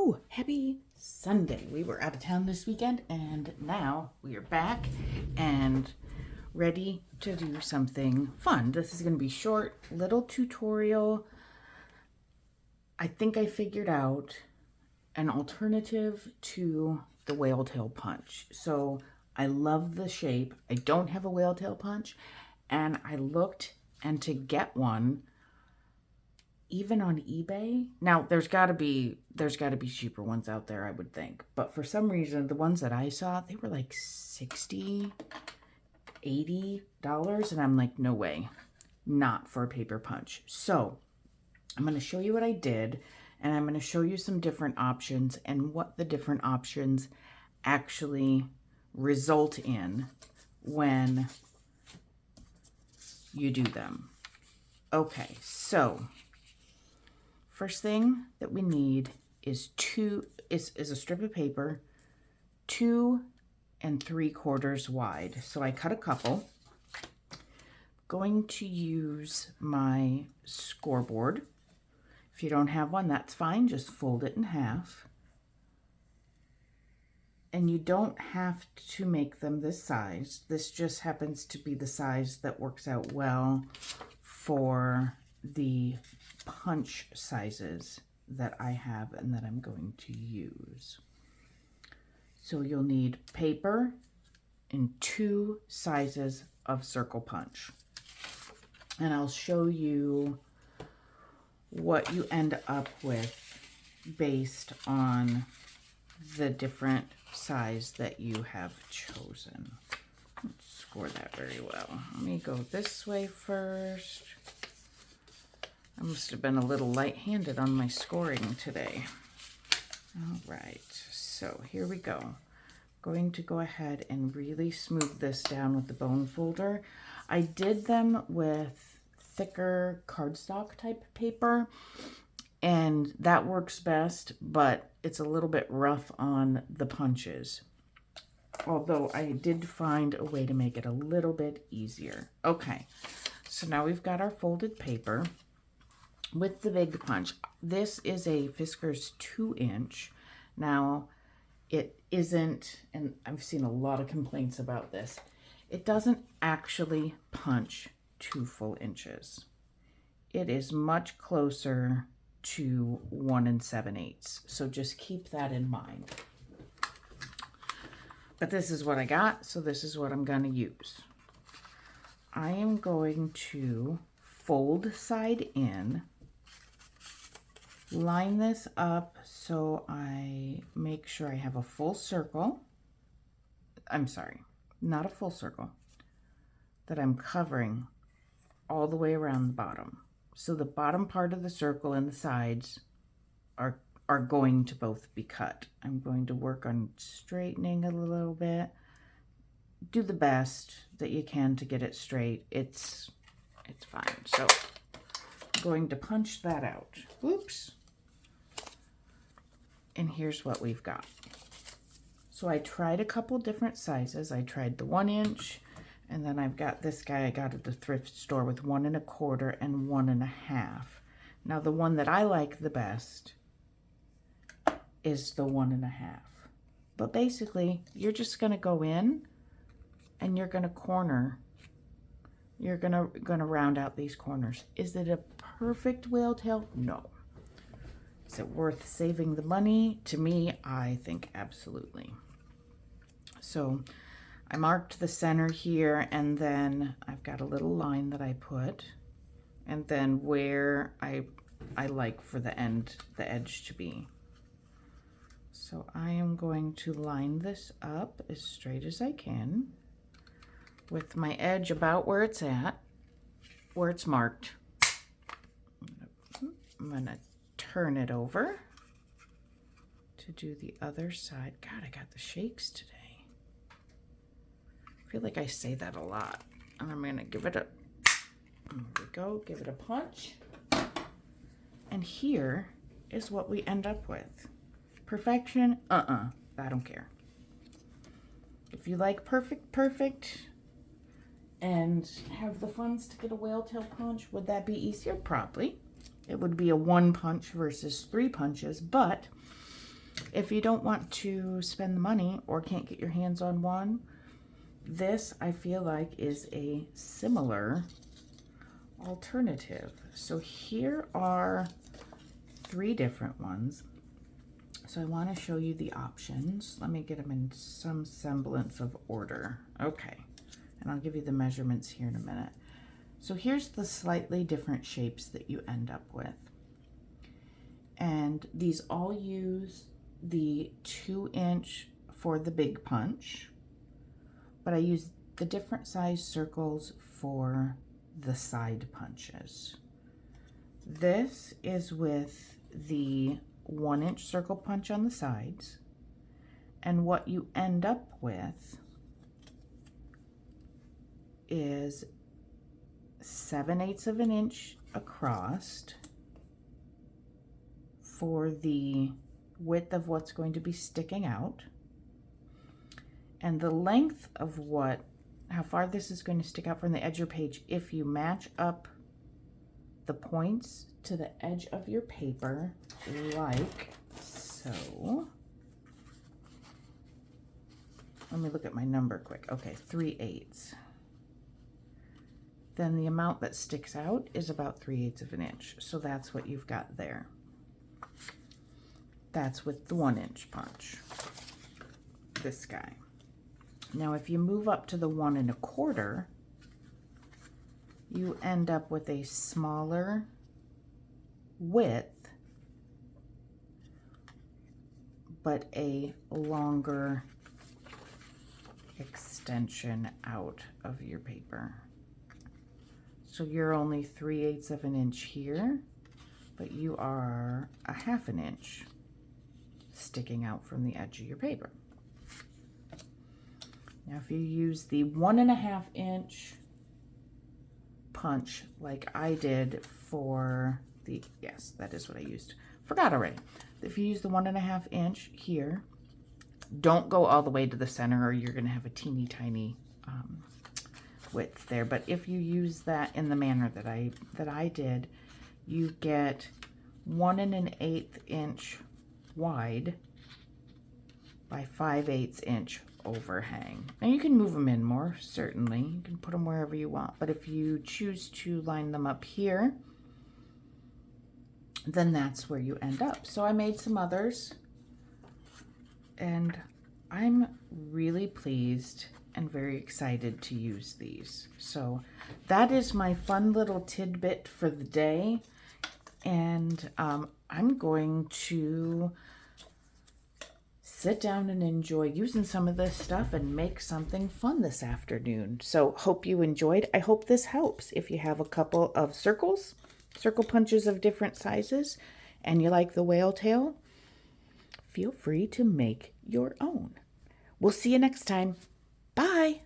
Woo! Happy Sunday. We were out of town this weekend and now we are back and ready to do something fun. This is going to be short, little tutorial. I think I figured out an alternative to the whale tail punch. So I love the shape. I don't have a whale tail punch and I looked, and to get one, even on eBay, now there's got to be cheaper ones out there, I would think, but for some reason the ones that I saw, they were like $60, $80, and I'm like, no way, not for a paper punch. So I'm going to show you what I did, and I'm going to show you some different options and what the different options actually result in when you do them. Okay, so first thing that we need is a strip of paper 2 3/4 wide. So I cut a couple. Going to use my scoreboard. If you don't have one, that's fine. Just fold it in half. And you don't have to make them this size. This just happens to be the size that works out well for the punch sizes that I have and that I'm going to use. So you'll need paper in 2 sizes of circle punch. And I'll show you what you end up with based on the different size that you have chosen. Let's score that very well. Let me go this way first. I must have been a little light-handed on my scoring today. All right, so here we go. Going to go ahead and really smooth this down with the bone folder. I did them with thicker cardstock type paper, and that works best, but it's a little bit rough on the punches. Although I did find a way to make it a little bit easier. Okay, so now we've got our folded paper with the big punch. This is a Fiskars 2-inch. Now, it isn't, and I've seen a lot of complaints about this, it doesn't actually punch 2 full inches. It is much closer to 1 7/8. So just keep that in mind. But this is what I got, so this is what I'm going to use. I am going to fold side in, line this up so I make sure I have a full circle. I'm sorry, not a full circle, that I'm covering all the way around the bottom. So the bottom part of the circle and the sides are going to both be cut. I'm going to work on straightening a little bit. Do the best that you can to get it straight. It's fine. So I'm going to punch that out. Oops. And here's what we've got. So I tried a couple different sizes. I tried the 1-inch, and then I've got this guy I got at the thrift store with 1 1/4 and 1 1/2. Now the one that I like the best is the 1 1/2. But basically, you're just gonna go in and you're gonna corner. You're gonna round out these corners. Is it a perfect whale tail? No. Is it worth saving the money? To me, I think absolutely. So I marked the center here, and then I've got a little line that I put, and then where I like for the edge to be. So I am going to line this up as straight as I can with my edge about where it's at, where it's marked. I'm gonna turn it over to do the other side. God, I got the shakes today. I feel like I say that a lot. And I'm gonna give it a, there we go, give it a punch. And here is what we end up with. Perfection? I don't care. If you like perfect, and have the funds to get a whale tail punch, would that be easier? Probably. It would be a 1 punch versus 3 punches, but If you don't want to spend the money or can't get your hands on one, this I feel like is a similar alternative. So here are 3 different ones. So I want to show you the options. Let me get them in some semblance of order. Okay, and I'll give you the measurements here in a minute. So here's the slightly different shapes that you end up with. And these all use the 2-inch for the big punch, but I use the different size circles for the side punches. This is with the 1-inch circle punch on the sides, and what you end up with is 7/8 of an inch across for the width of what's going to be sticking out, and the length of how far this is going to stick out from the edge of your page. If you match up the points to the edge of your paper like so, let me look at my number quick. Okay, 3/8. Then the amount that sticks out is about 3/8 of an inch. So that's what you've got there. That's with the 1-inch punch, this guy. Now, if you move up to the 1 1/4, you end up with a smaller width, but a longer extension out of your paper. So you're only 3/8 of an inch here, but you are a 1/2 an inch sticking out from the edge of your paper. Now, if you use the 1 1/2 inch punch like I did for the, yes, that is what I used. Forgot already. If you use the 1 1/2 inch here, don't go all the way to the center or you're going to have a teeny tiny width there. But if you use that in the manner that I did, you get 1 1/8 inch wide by 5/8 inch overhang. And you can move them in more, certainly. You can put them wherever you want. But if you choose to line them up here, then that's where you end up. So I made some others, and I'm really pleased and very excited to use these. So that is my fun little tidbit for the day. And I'm going to sit down and enjoy using some of this stuff and make something fun this afternoon. So hope you enjoyed. I hope this helps. If you have a couple of circle punches of different sizes, and you like the whale tail, feel free to make your own. We'll see you next time. Bye.